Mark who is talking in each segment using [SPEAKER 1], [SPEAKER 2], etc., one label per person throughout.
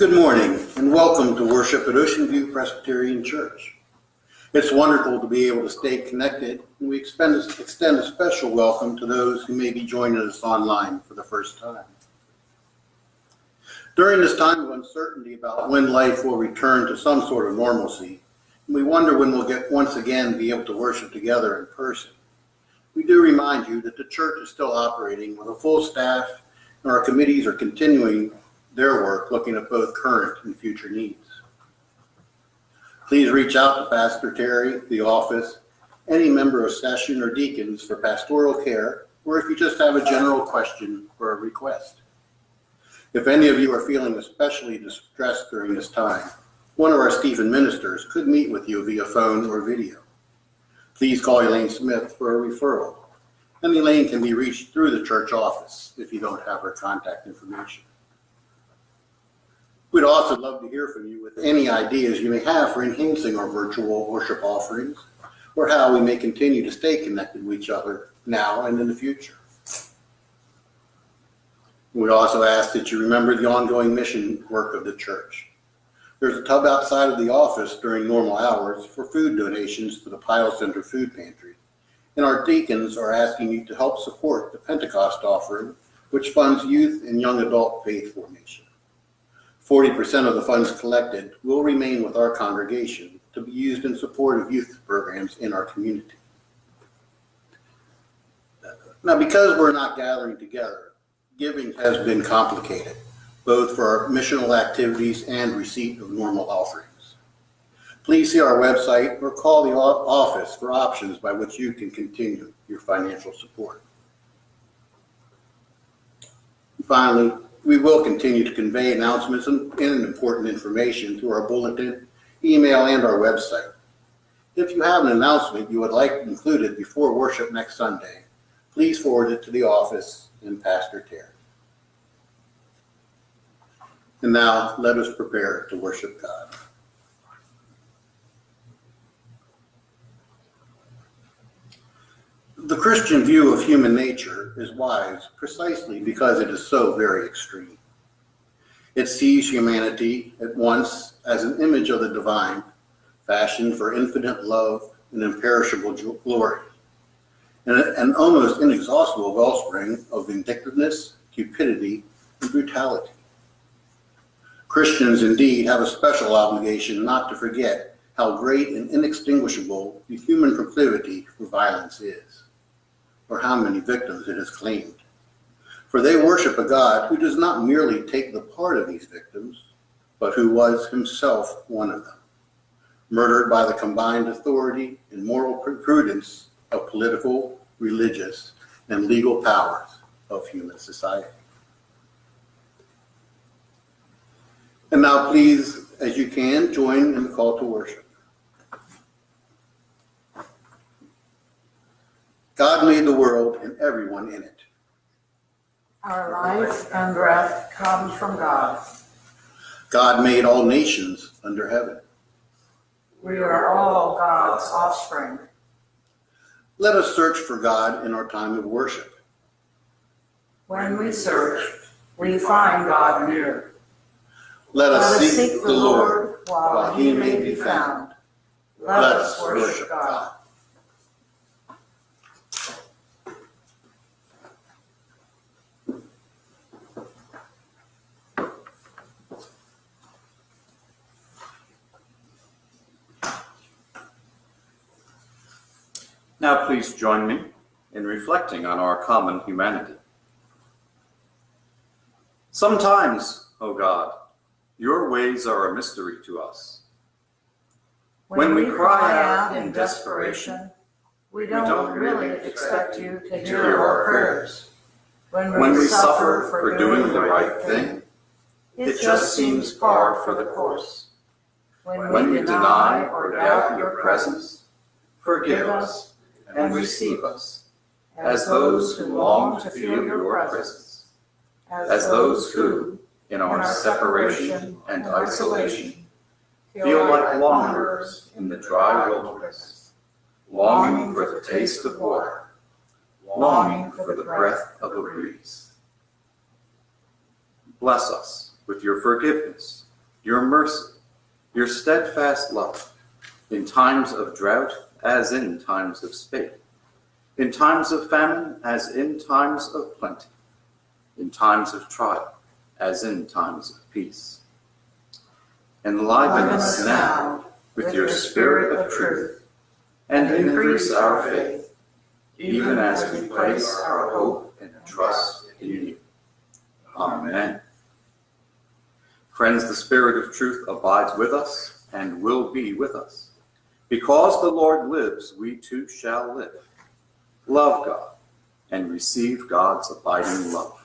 [SPEAKER 1] Good morning and welcome to worship at Ocean View Presbyterian Church. It's wonderful to be able to stay connected, and we extend a special welcome to those who may be joining us online for the first time. During this time of uncertainty about when life will return to some sort of normalcy, and we wonder when we'll once again be able to worship together in person, we do remind you that the church is still operating with a full staff, and our committees are continuing their work looking at both current and future needs. Please reach out to Pastor Terry, the office, any member of session or deacons for pastoral care, or if you just have a general question or a request. If any of you are feeling especially distressed during this time, one of our Stephen ministers could meet with you via phone or video. Please call Elaine Smith for a referral, and Elaine can be reached through the church office if you don't have her contact information. We'd also love to hear from you with any ideas you may have for enhancing our virtual worship offerings, or how we may continue to stay connected with each other now and in the future. We also ask that you remember the ongoing mission work of the church. There's a tub outside of the office during normal hours for food donations to the Pyle Center Food Pantry, and our deacons are asking you to help support the Pentecost offering, which funds youth and young adult faith formation. 40% of the funds collected will remain with our congregation to be used in support of youth programs in our community. Now, because we're not gathering together, giving has been complicated, both for our missional activities and receipt of normal offerings. Please see our website or call the office for options by which you can continue your financial support. Finally, we will continue to convey announcements and important information through our bulletin, email, and our website. If you have an announcement you would like included before worship next Sunday, please forward it to the office and Pastor Terry. And now let us prepare to worship God. The Christian view of human nature is wise precisely because it is so very extreme. It sees humanity at once as an image of the divine, fashioned for infinite love and imperishable glory, and an almost inexhaustible wellspring of vindictiveness, cupidity, and brutality. Christians indeed have a special obligation not to forget how great and inextinguishable the human proclivity for violence is, or how many victims it has claimed. For they worship a God who does not merely take the part of these victims, but who was himself one of them, murdered by the combined authority and moral prudence of political, religious, and legal powers of human society. And now please, as you can, join in the call to worship. God made the world and everyone in it.
[SPEAKER 2] Our life and breath comes from God.
[SPEAKER 1] God made all nations under heaven.
[SPEAKER 2] We are all God's offspring.
[SPEAKER 1] Let us search for God in our time of worship.
[SPEAKER 2] When we search, we find God near.
[SPEAKER 1] Let us seek the Lord while he may be found. Let us worship God.
[SPEAKER 3] Now please join me in reflecting on our common humanity. Sometimes, O God, your ways are a mystery to us. When we cry out in desperation, we don't really expect you to hear our prayers. When we suffer for doing the right thing, it just seems par for the course. When we deny or doubt your presence, forgive us and receive us, as those who long to feel your presence, as those who, in our separation and isolation, feel like wanderers in the dry wilderness, longing for the taste of water, longing for the breath of a breeze. Bless us with your forgiveness, your mercy, your steadfast love, in times of drought as in times of spate, in times of famine as in times of plenty, in times of trial as in times of peace. Enliven us now with your Spirit of truth, and increase our faith, even as we place our hope and trust in you. Amen. Friends, the Spirit of truth abides with us and will be with us. Because the Lord lives, we too shall live. Love God and receive God's abiding love.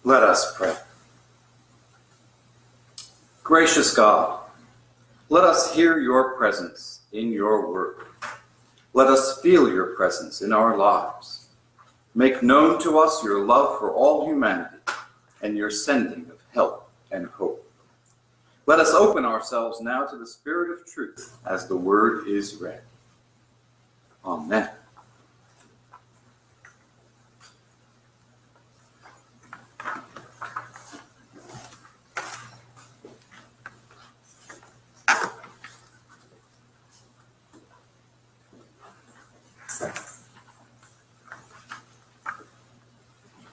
[SPEAKER 3] Let us pray. Gracious God, let us hear your presence in your word. Let us feel your presence in our lives. Make known to us your love for all humanity and your sending of help and hope. Let us open ourselves now to the Spirit of truth as the word is read. Amen.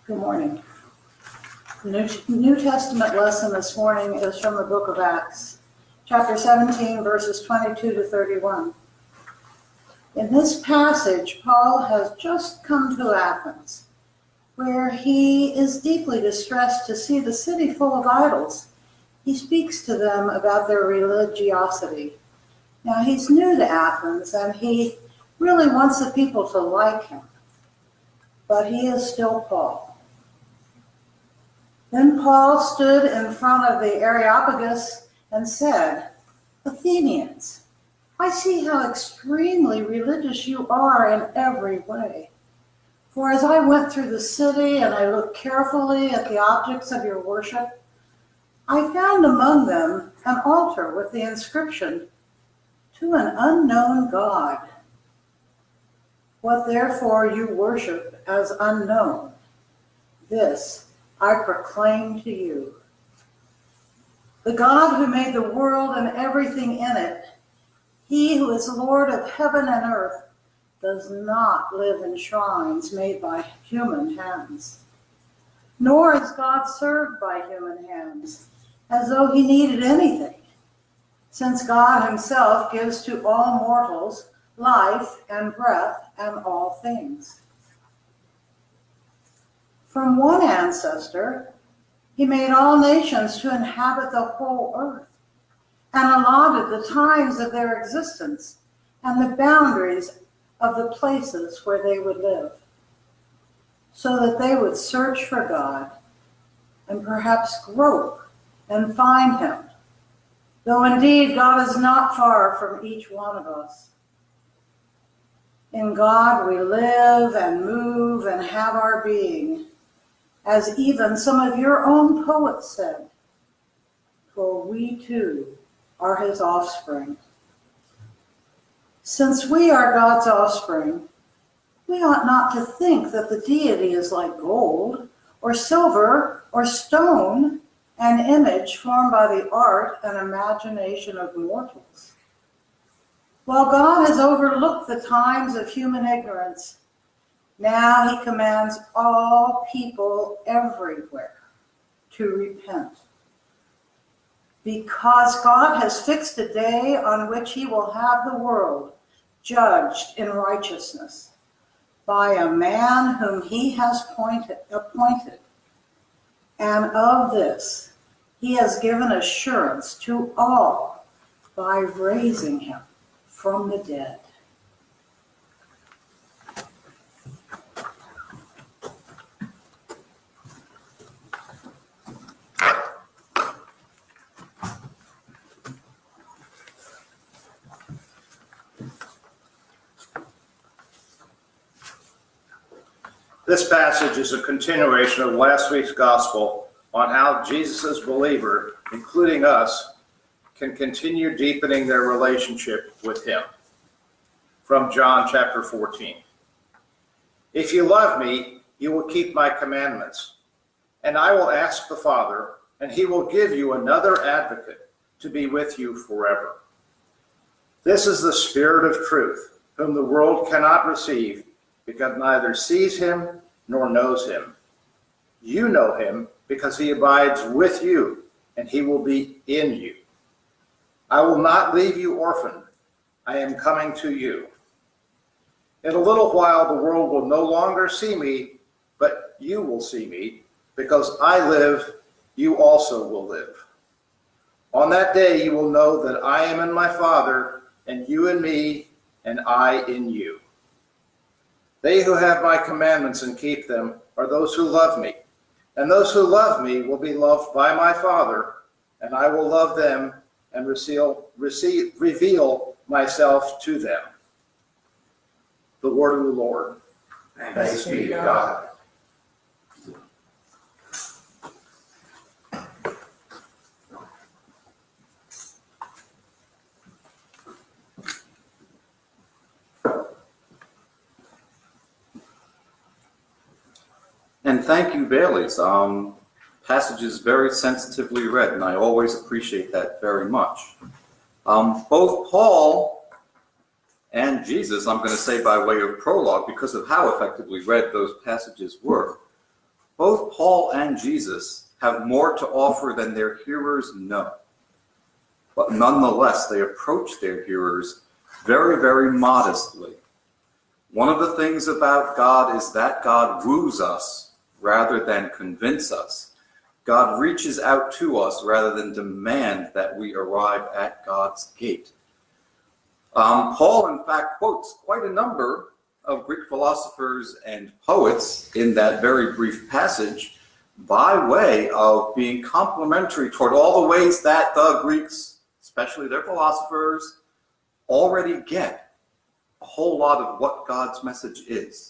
[SPEAKER 2] Good morning. The New Testament lesson this morning is from the book of Acts, chapter 17, verses 22 to 31. In this passage, Paul has just come to Athens, where he is deeply distressed to see the city full of idols. He speaks to them about their religiosity. Now, he's new to Athens, and he really wants the people to like him, but he is still Paul. Then Paul stood in front of the Areopagus and said, "Athenians, I see how extremely religious you are in every way. For as I went through the city and I looked carefully at the objects of your worship, I found among them an altar with the inscription, 'To an unknown God.' What therefore you worship as unknown, this I proclaim to you. The God who made the world and everything in it, he who is Lord of heaven and earth, does not live in shrines made by human hands. Nor is God served by human hands, as though he needed anything, since God himself gives to all mortals life and breath and all things. From one ancestor, he made all nations to inhabit the whole earth, and allotted the times of their existence and the boundaries of the places where they would live, so that they would search for God and perhaps grope and find him, though indeed God is not far from each one of us. In God we live and move and have our being, as even some of your own poets said, for we too are his offspring. Since we are God's offspring, we ought not to think that the deity is like gold or silver or stone, an image formed by the art and imagination of mortals. While God has overlooked the times of human ignorance, now he commands all people everywhere to repent. Because God has fixed a day on which he will have the world judged in righteousness by a man whom he has appointed. And of this he has given assurance to all by raising him from the dead.
[SPEAKER 4] This passage is a continuation of last week's gospel on how Jesus' believer, including us, can continue deepening their relationship with him. From John chapter 14. If you love me, you will keep my commandments, and I will ask the Father, and he will give you another advocate to be with you forever. This is the Spirit of truth, whom the world cannot receive, because neither sees him nor knows him. You know him because he abides with you, and he will be in you. I will not leave you orphaned. I am coming to you. In a little while the world will no longer see me, but you will see me. Because I live, you also will live. On that day you will know that I am in my Father, and you in me, and I in you. They who have my commandments and keep them are those who love me. And those who love me will be loved by my Father, and I will love them and reveal myself to them. The word of the Lord.
[SPEAKER 3] Thanks be to God. And thank you, Bailey's. Passage is very sensitively read, and I always appreciate that very much. Both Paul and Jesus, I'm going to say by way of prologue, because of how effectively read those passages were, both Paul and Jesus have more to offer than their hearers know. But nonetheless, they approach their hearers very, very modestly. One of the things about God is that God woos us rather than convince us. God reaches out to us rather than demand that we arrive at God's gate. Paul, in fact, quotes quite a number of Greek philosophers and poets in that very brief passage by way of being complimentary toward all the ways that the Greeks, especially their philosophers, already get a whole lot of what God's message is.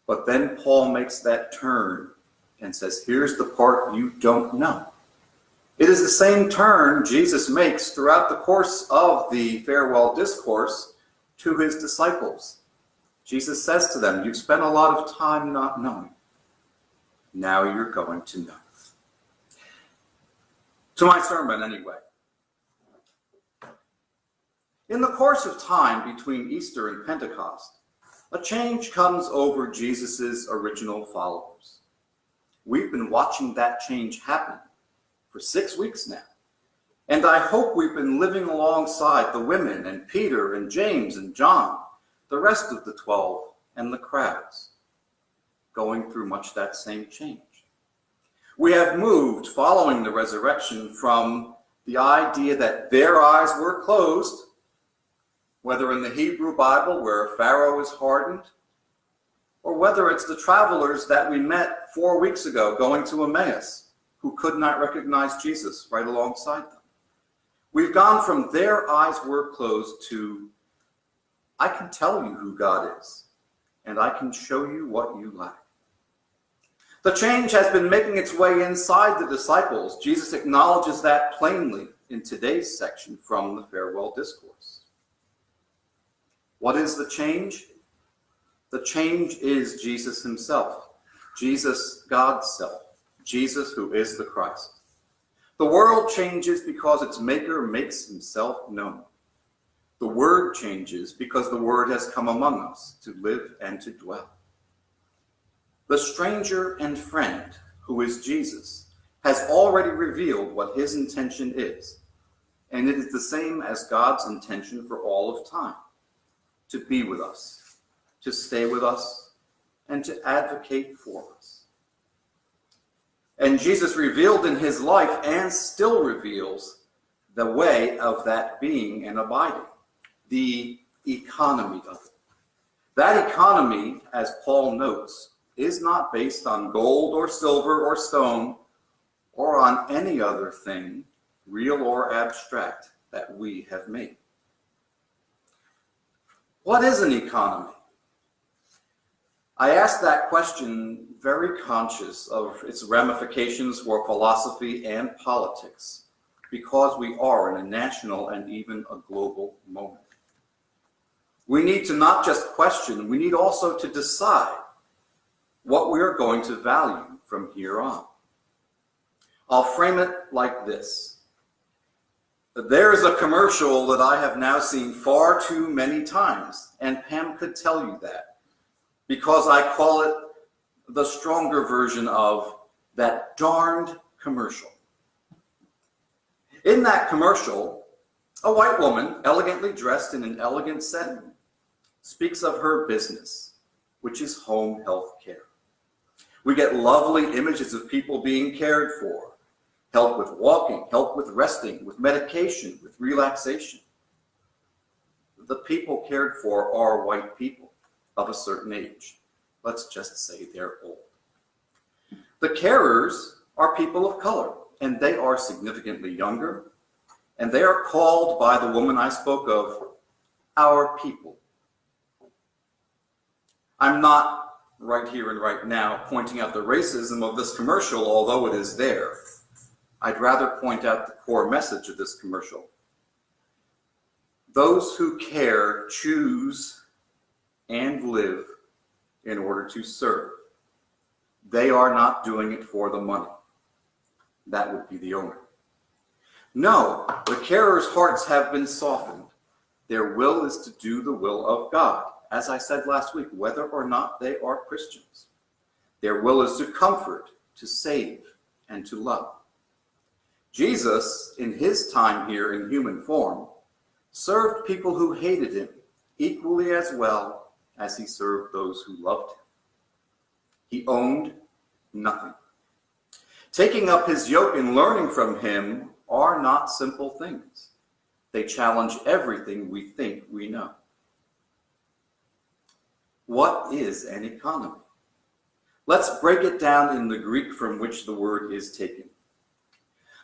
[SPEAKER 3] But then Paul makes that turn and says, here's the part you don't know. It is the same turn Jesus makes throughout the course of the farewell discourse to his disciples. Jesus says to them, you've spent a lot of time not knowing. Now you're going to know. To my sermon, anyway. In the course of time between Easter and Pentecost, a change comes over Jesus' original followers. We've been watching that change happen for 6 weeks now. And I hope we've been living alongside the women and Peter and James and John, the rest of the 12 and the crowds, going through much that same change. We have moved, following the resurrection, from the idea that their eyes were closed, whether in the Hebrew Bible where Pharaoh is hardened, or whether it's the travelers that we met 4 weeks ago going to Emmaus, who could not recognize Jesus right alongside them. We've gone from their eyes were closed to, I can tell you who God is, and I can show you what you lack. The change has been making its way inside the disciples. Jesus acknowledges that plainly in today's section from the farewell discourse. What is the change? The change is Jesus himself, Jesus, God's self, Jesus who is the Christ. The world changes because its maker makes himself known. The word changes because the word has come among us to live and to dwell. The stranger and friend, who is Jesus, has already revealed what his intention is, and it is the same as God's intention for all of time, to be with us, to stay with us, and to advocate for us. And Jesus revealed in his life and still reveals the way of that being and abiding, the economy of it. That economy, as Paul notes, is not based on gold or silver or stone or on any other thing, real or abstract, that we have made. What is an economy? I ask that question very conscious of its ramifications for philosophy and politics, because we are in a national and even a global moment. We need to not just question, we need also to decide what we are going to value from here on. I'll frame it like this. There is a commercial that I have now seen far too many times, and Pam could tell you that, because I call it the stronger version of that darned commercial. In that commercial, a white woman, elegantly dressed in an elegant setting, speaks of her business, which is home health care. We get lovely images of people being cared for, help with walking, help with resting, with medication, with relaxation. The people cared for are white people of a certain age. Let's just say they're old. The carers are people of color, and they are significantly younger, and they are called by the woman I spoke of, our people. I'm not right here and right now pointing out the racism of this commercial, although it is there. I'd rather point out the core message of this commercial. Those who care choose and live in order to serve. They are not doing it for the money. That would be the owner. No, the carers' hearts have been softened. Their will is to do the will of God, as I said last week, whether or not they are Christians. Their will is to comfort, to save, and to love. Jesus, in his time here in human form, served people who hated him equally as well as he served those who loved him. He owned nothing. Taking up his yoke and learning from him are not simple things. They challenge everything we think we know. What is an economy? Let's break it down in the Greek from which the word is taken.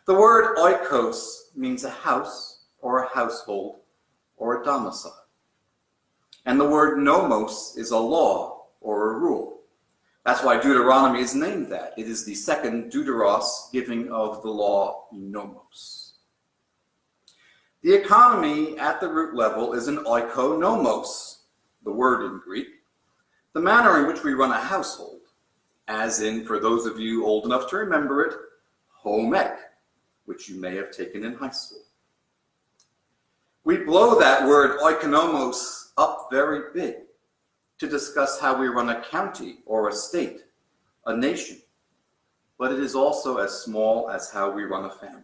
[SPEAKER 3] The word oikos means a house or a household or a domicile. And the word nomos is a law or a rule. That's why Deuteronomy is named that. It is the second deuteros, giving of the law nomos. The economy at the root level is an oikonomos, the word in Greek, the manner in which we run a household, as in, for those of you old enough to remember it, home ec, which you may have taken in high school. We blow that word oikonomos up very big to discuss how we run a county or a state, a nation, but it is also as small as how we run a family.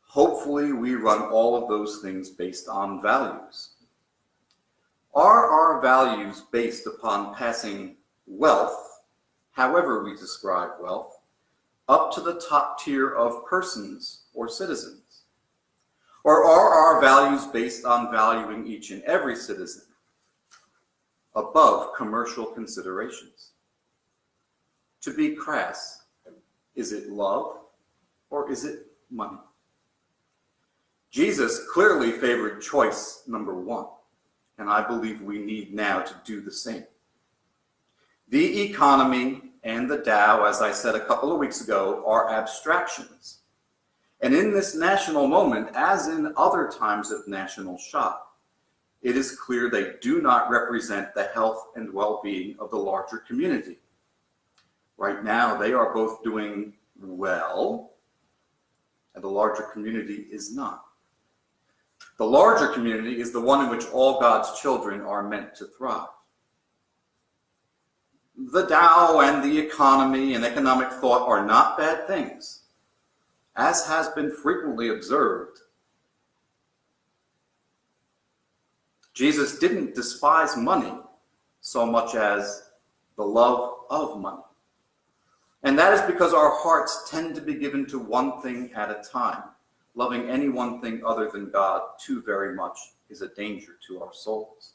[SPEAKER 3] Hopefully, we run all of those things based on values. Are our values based upon passing wealth, however we describe wealth, up to the top tier of persons or citizens? Or are our values based on valuing each and every citizen above commercial considerations? To be crass, is it love or is it money? Jesus clearly favored choice number one, and I believe we need now to do the same. The economy and the Tao, as I said a couple of weeks ago, are abstractions. And in this national moment, as in other times of national shock, it is clear they do not represent the health and well-being of the larger community. Right now, they are both doing well, and the larger community is not. The larger community is the one in which all God's children are meant to thrive. The Tao and the economy and economic thought are not bad things, as has been frequently observed. Jesus didn't despise money so much as the love of money. And that is because our hearts tend to be given to one thing at a time. Loving any one thing other than God too very much is a danger to our souls.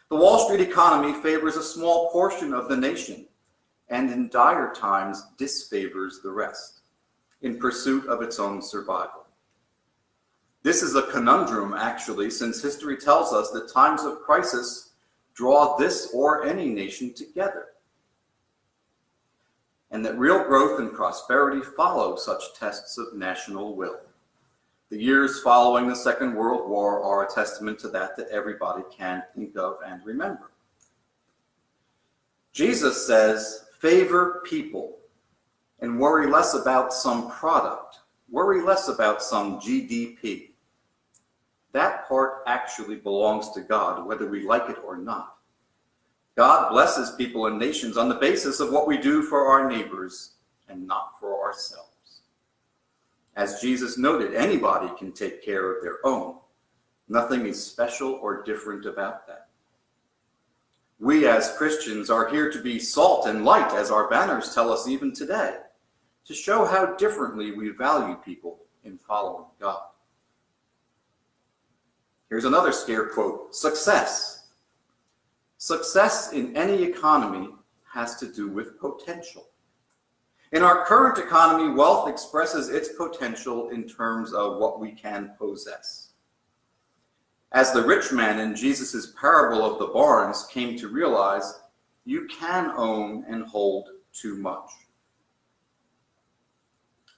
[SPEAKER 3] The Wall Street economy favors a small portion of the nation, and in dire times disfavors the rest, in pursuit of its own survival. This is a conundrum, actually, since history tells us that times of crisis draw this or any nation together, and that real growth and prosperity follow such tests of national will. The years following the Second World War are a testament to that everybody can think of and remember. Jesus says, favor people and worry less about some product, worry less about some GDP. That part actually belongs to God, whether we like it or not. God blesses people and nations on the basis of what we do for our neighbors and not for ourselves. As Jesus noted, anybody can take care of their own. Nothing is special or different about that. We as Christians are here to be salt and light, as our banners tell us even today, to show how differently we value people in following God. Here's another scare quote: success. Success in any economy has to do with potential. In our current economy, wealth expresses its potential in terms of what we can possess. As the rich man in Jesus' parable of the barns came to realize, you can own and hold too much.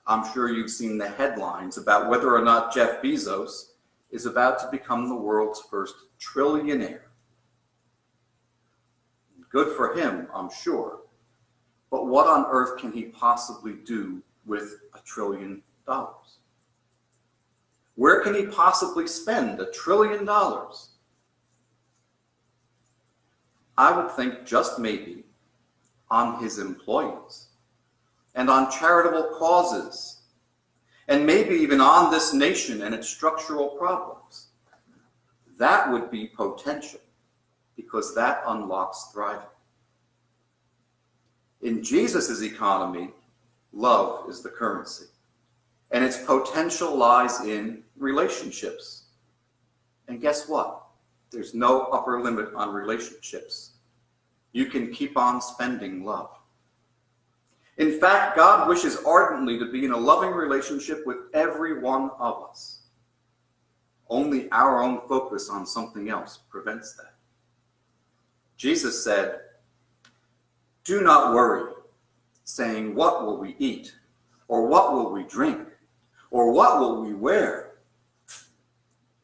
[SPEAKER 3] I'm sure you've seen the headlines about whether or not Jeff Bezos is about to become the world's first trillionaire. Good for him, I'm sure. But what on earth can he possibly do with $1 trillion? Where can he possibly spend $1 trillion? I would think just maybe on his employees and on charitable causes, and maybe even on this nation and its structural problems. That would be potential, because that unlocks thriving. In Jesus' economy, love is the currency, and its potential lies in relationships. And guess what? There's no upper limit on relationships. You can keep on spending love. In fact, God wishes ardently to be in a loving relationship with every one of us. Only our own focus on something else prevents that. Jesus said, "Do not worry, saying, what will we eat? Or what will we drink? Or what will we wear?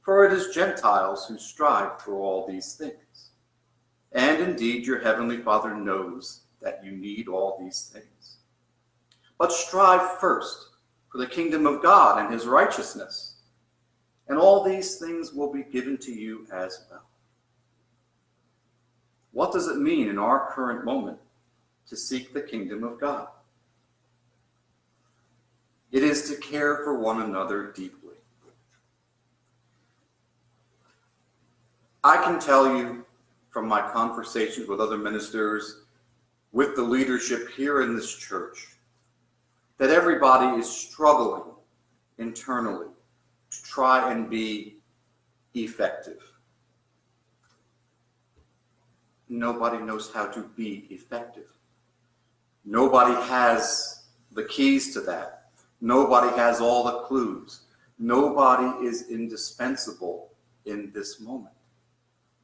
[SPEAKER 3] For it is Gentiles who strive for all these things. And indeed, your heavenly Father knows that you need all these things. But strive first for the kingdom of God and his righteousness, and all these things will be given to you as well." What does it mean in our current moment to seek the kingdom of God? It is to care for one another deeply. I can tell you from my conversations with other ministers, with the leadership here in this church, that everybody is struggling internally to try and be effective. Nobody knows how to be effective. Nobody has the keys to that. Nobody has all the clues. Nobody is indispensable in this moment.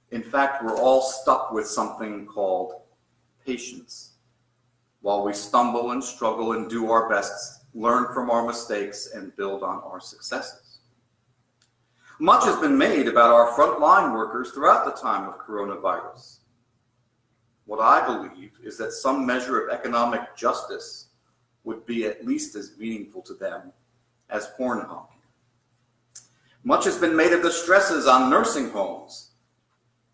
[SPEAKER 3] In fact, we're all stuck with something called patience. While we stumble and struggle and do our best, learn from our mistakes, and build on our successes. Much has been made about our frontline workers throughout the time of coronavirus. What I believe is that some measure of economic justice would be at least as meaningful to them as horn honking. Much has been made of the stresses on nursing homes,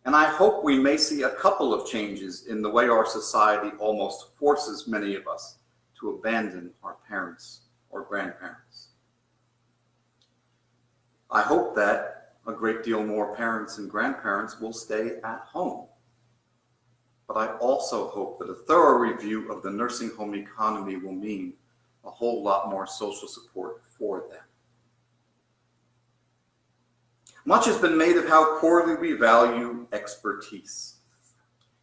[SPEAKER 3] and I hope we may see a couple of changes in the way our society almost forces many of us to abandon our parents or grandparents. I hope that a great deal more parents and grandparents will stay at home. But I also hope that a thorough review of the nursing home economy will mean a whole lot more social support for them. Much has been made of how poorly we value expertise.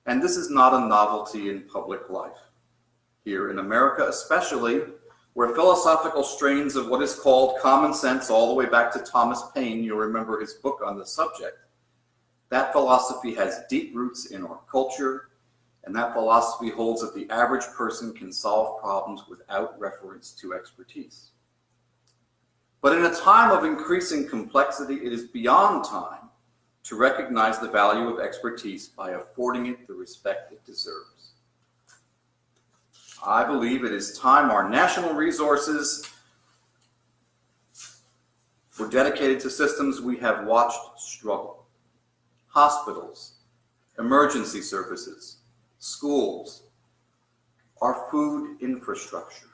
[SPEAKER 3] And this is not a novelty in public life. Here in America especially, where philosophical strains of what is called common sense all the way back to Thomas Paine, you'll remember his book on the subject, That philosophy has deep roots in our culture, and that philosophy holds that the average person can solve problems without reference to expertise. But in a time of increasing complexity, it is beyond time to recognize the value of expertise by affording it the respect it deserves. I believe it is time our national resources were dedicated to systems we have watched struggle. Hospitals, emergency services, schools, our food infrastructure,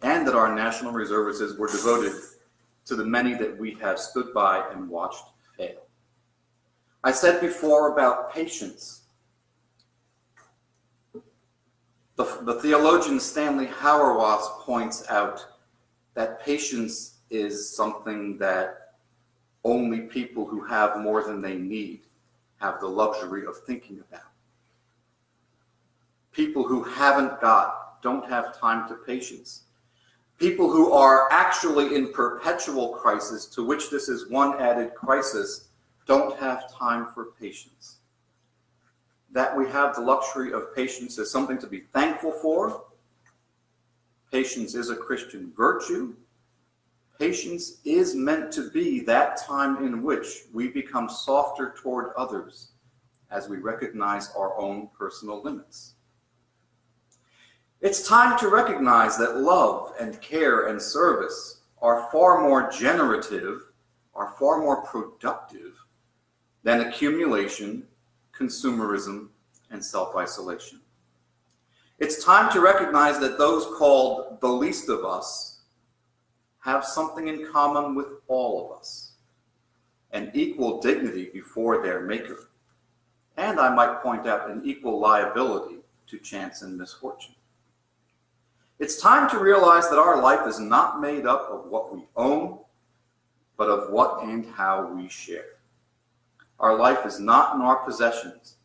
[SPEAKER 3] and that our national resources were devoted to the many that we have stood by and watched fail. I said before about patience. The theologian Stanley Hauerwas points out that patience is something that only people who have more than they need have the luxury of thinking about. People who haven't got don't have time to patience. People who are actually in perpetual crisis, to which this is one added crisis, don't have time for patience. That we have the luxury of patience is something to be thankful for. Patience is a Christian virtue. Patience is meant to be that time in which we become softer toward others as we recognize our own personal limits. It's time to recognize that love and care and service are far more generative, are far more productive than accumulation, consumerism, and self-isolation. It's time to recognize that those called the least of us have something in common with all of us, an equal dignity before their maker, and I might point out an equal liability to chance and misfortune. It's time to realize that our life is not made up of what we own, but of what and how we share. Our life is not in our possessions,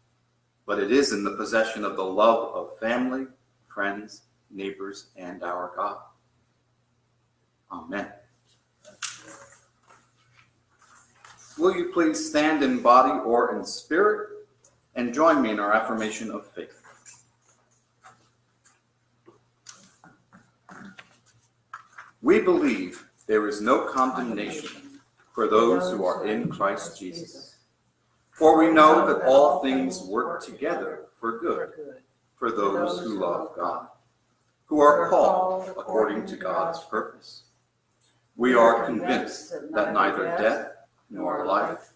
[SPEAKER 3] but it is in the possession of the love of family, friends, neighbors, and our God. Amen. Will you please stand in body or in spirit and join me in our affirmation of faith? We believe there is no condemnation for those who are in Christ Jesus. For we know that all things work together for good for those who love God, who are called according to God's purpose. We are convinced that neither death, nor life,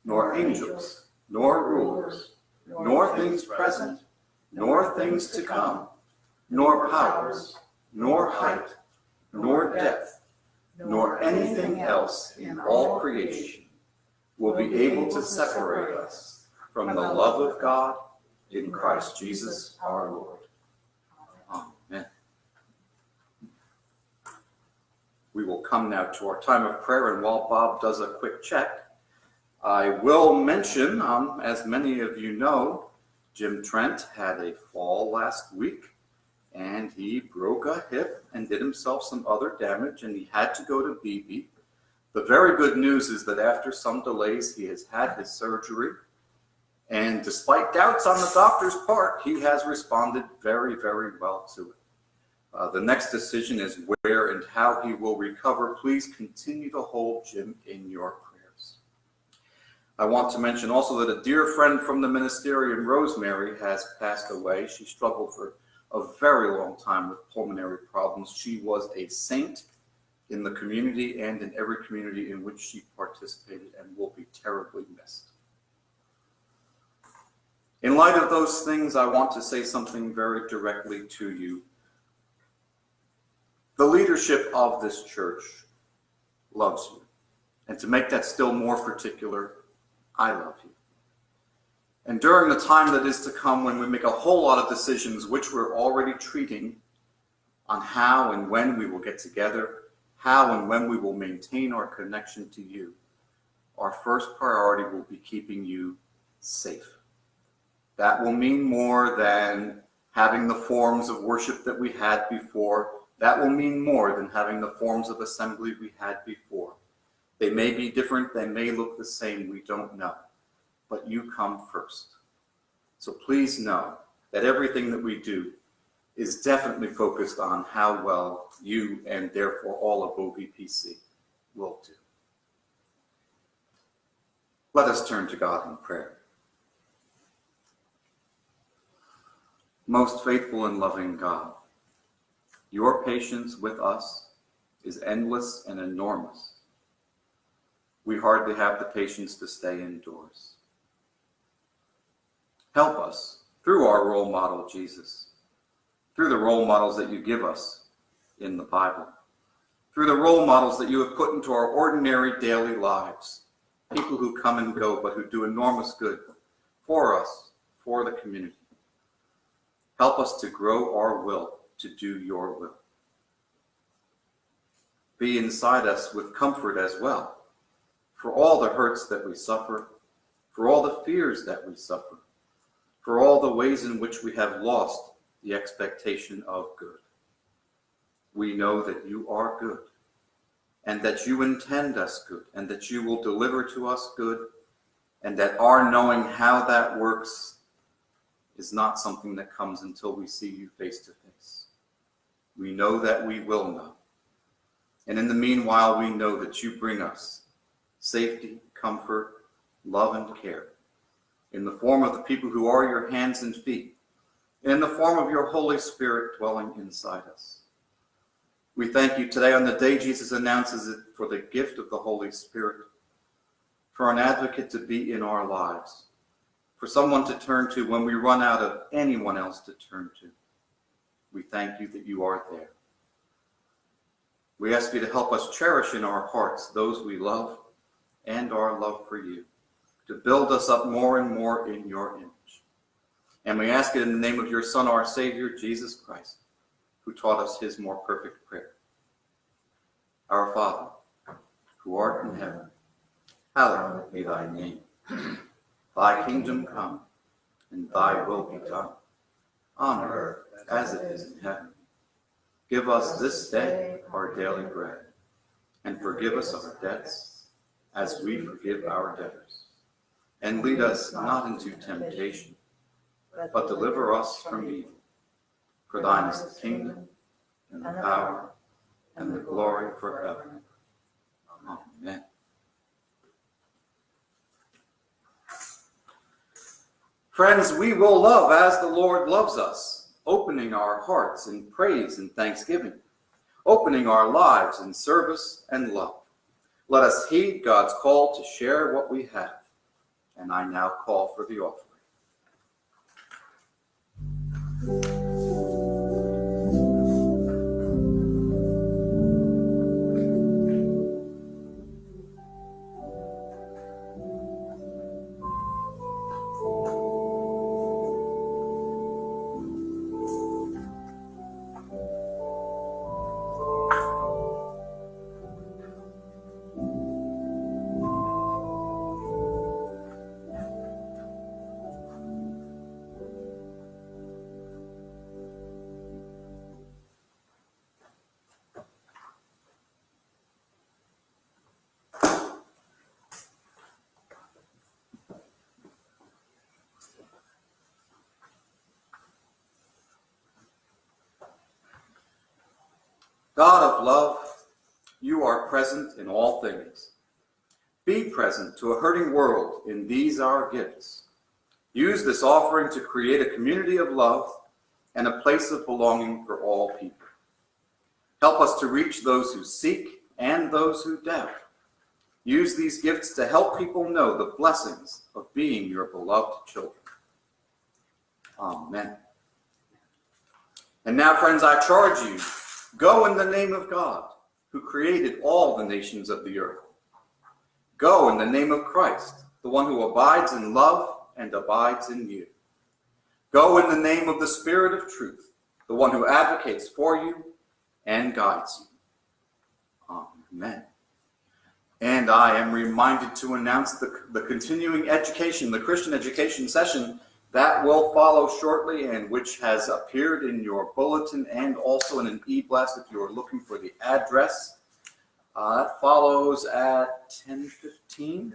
[SPEAKER 3] nor angels, nor rulers, nor things present, nor things to come, nor powers, nor height, nor depth, nor anything else in all creation will be able to separate us from the love of God in Christ Jesus our Lord. Amen. We will come now to our time of prayer, and while Bob does a quick check, I will mention, as many of you know, Jim Trent had a fall last week, and he broke a hip and did himself some other damage, and he had to go to BB. The very good news is that after some delays, he has had his surgery, and despite doubts on the doctor's part, he has responded very, very well to it. The next decision is where and how he will recover. Please continue to hold Jim in your prayers. I want to mention also that a dear friend from the Ministerium, Rosemary, has passed away. She struggled for a very long time with pulmonary problems. She was a saint in the community and in every community in which she participated, and will be terribly missed. In light of those things, I want to say something very directly to you. The leadership of this church loves you. And to make that still more particular, I love you. And during the time that is to come, when we make a whole lot of decisions, which we're already treating, on how and when we will get together, how and when we will maintain our connection to you, our first priority will be keeping you safe. That will mean more than having the forms of worship that we had before. That will mean more than having the forms of assembly we had before. They may be different, they may look the same, we don't know. but you come first. So please know that everything that we do is definitely focused on how well you and therefore all of OVPC will do. Let us turn to God in prayer. Most faithful and loving God, your patience with us is endless and enormous. We hardly have the patience to stay indoors. Help us through our role model, Jesus, through the role models that you give us in the Bible, through the role models that you have put into our ordinary daily lives, people who come and go, but who do enormous good for us, for the community. Help us to grow our will to do your will. Be inside us with comfort as well, for all the hurts that we suffer, for all the fears that we suffer, for all the ways in which we have lost the expectation of good. We know that you are good, and that you intend us good, and that you will deliver to us good, and that our knowing how that works is not something that comes until we see you face to face. We know that we will know. And in the meanwhile, we know that you bring us safety, comfort, love, and care in the form of the people who are your hands and feet, and in the form of your Holy Spirit dwelling inside us. We thank you today on the day Jesus announces it for the gift of the Holy Spirit, for an advocate to be in our lives, for someone to turn to when we run out of anyone else to turn to. We thank you that you are there. We ask you to help us cherish in our hearts those we love and our love for you, to build us up more and more in your image. And we ask it in the name of your Son, our Savior, Jesus Christ, who taught us his more perfect prayer. Our Father, who art in heaven, hallowed be thy name. Thy kingdom come, and thy will be done, on earth as it is in heaven. Give us this day our daily bread, and forgive us our debts, as we forgive our debtors. And lead us not into temptation, but deliver us from evil. For thine is the kingdom, and the power, and the glory forever. Amen. Friends, we will love as the Lord loves us, opening our hearts in praise and thanksgiving, opening our lives in service and love. Let us heed God's call to share what we have. And I now call for the offering. God of love, you are present in all things. Be present to a hurting world in these our gifts. Use this offering to create a community of love and a place of belonging for all people. Help us to reach those who seek and those who doubt. Use these gifts to help people know the blessings of being your beloved children. Amen. And now, friends, I charge you, go in the name of God, who created all the nations of the earth. Go in the name of Christ, the one who abides in love and abides in you. Go in the name of the Spirit of truth, the one who advocates for you and guides you. Amen. And I am reminded to announce the continuing education, the Christian education session that will follow shortly, and which has appeared in your bulletin and also in an e-blast if you are looking for the address. It follows at 10:15.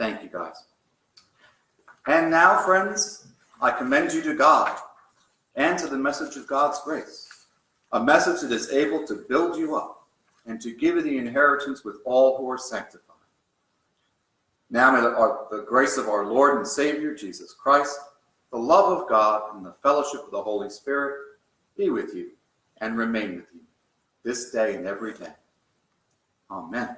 [SPEAKER 3] Thank you, guys. And now, friends, I commend you to God and to the message of God's grace, a message that is able to build you up and to give you the inheritance with all who are sanctified. Now may the grace of our Lord and Savior, Jesus Christ, the love of God, and the fellowship of the Holy Spirit be with you and remain with you this day and every day. Amen.